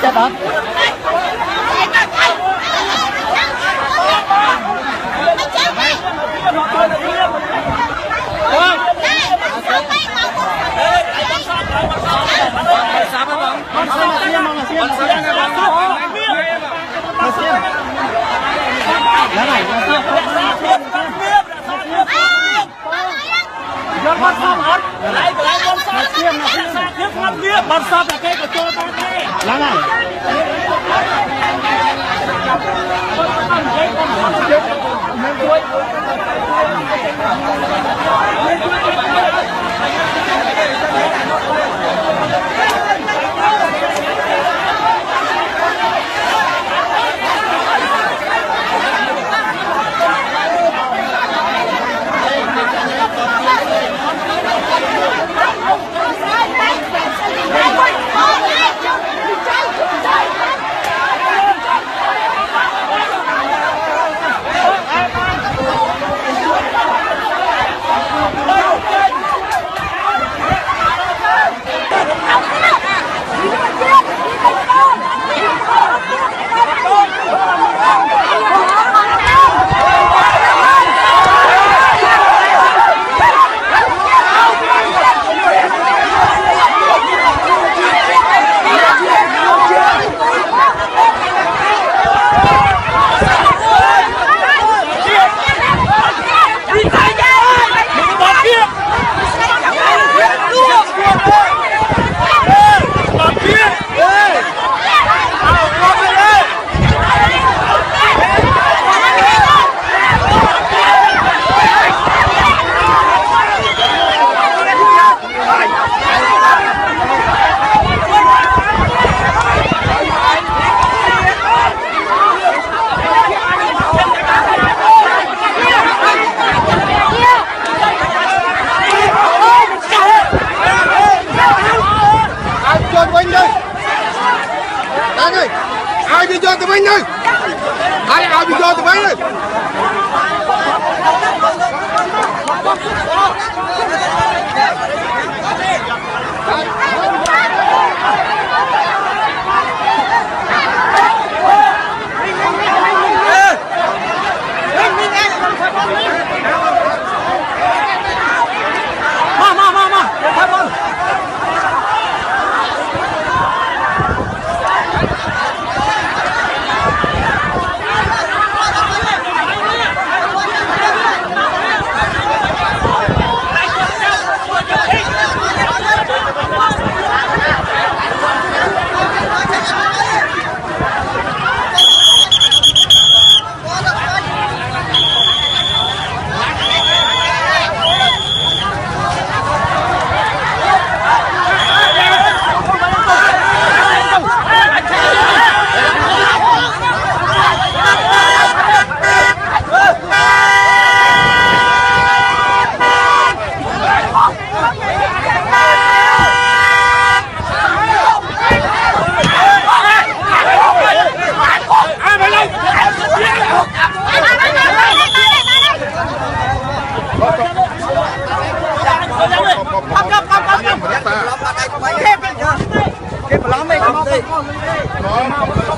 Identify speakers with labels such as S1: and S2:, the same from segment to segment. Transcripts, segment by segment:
S1: chết đó.
S2: Bắn sập là cây của tôi ta đây.
S1: Lá này.
S3: Ai đi cho tụi mình đi. Ai đi cho tụi mình đi.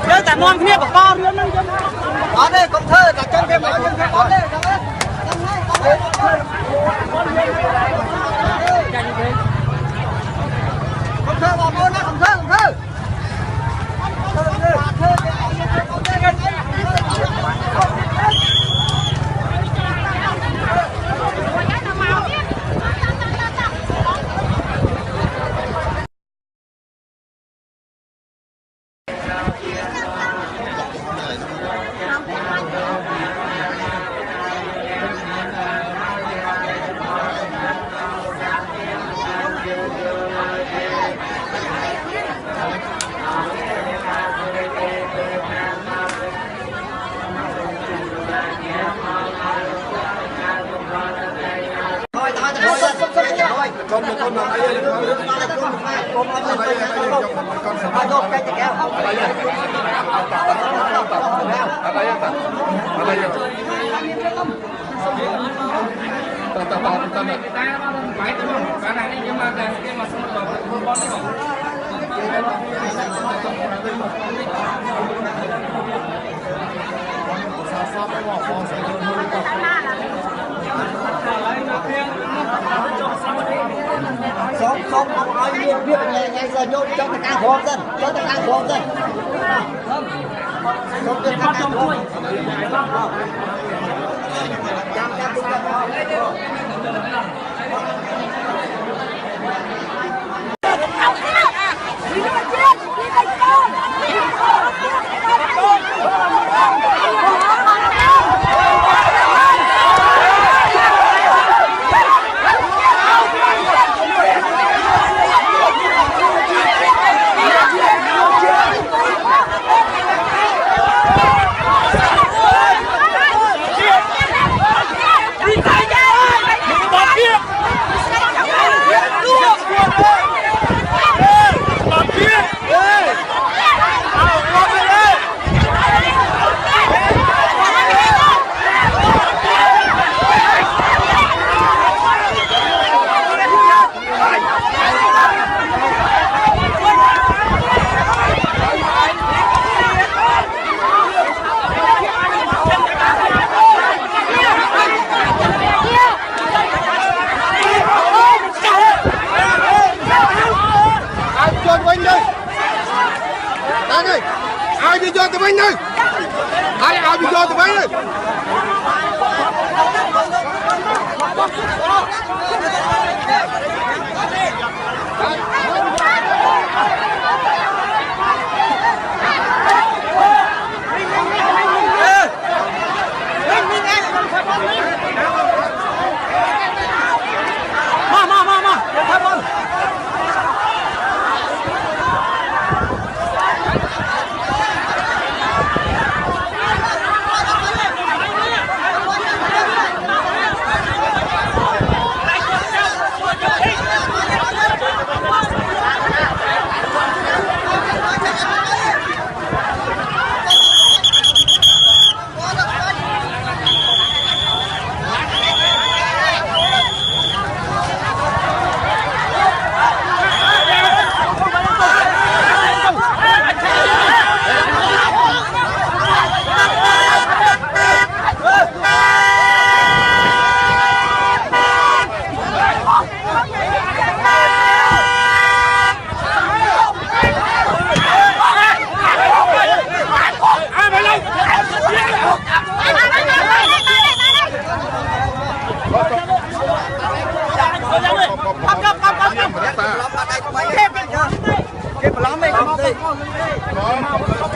S2: Nhớ tại non kia của con nữa nâng chân.
S1: Đó đây con thơ cả chân thêm đó chân đó đây. Con thơ vào luôn đó, con thơ, con thơ.
S3: Con mà đây con
S1: bom dân cho ta ăn bom dân không được ăn bom
S3: ai đi cho tụi mình đi ai đi cho tụi mình đi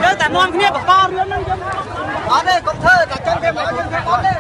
S2: Chơi tại mong kia của con nữa.
S1: đó đây công thơ đặt chân thêm đó chân thêm đó đây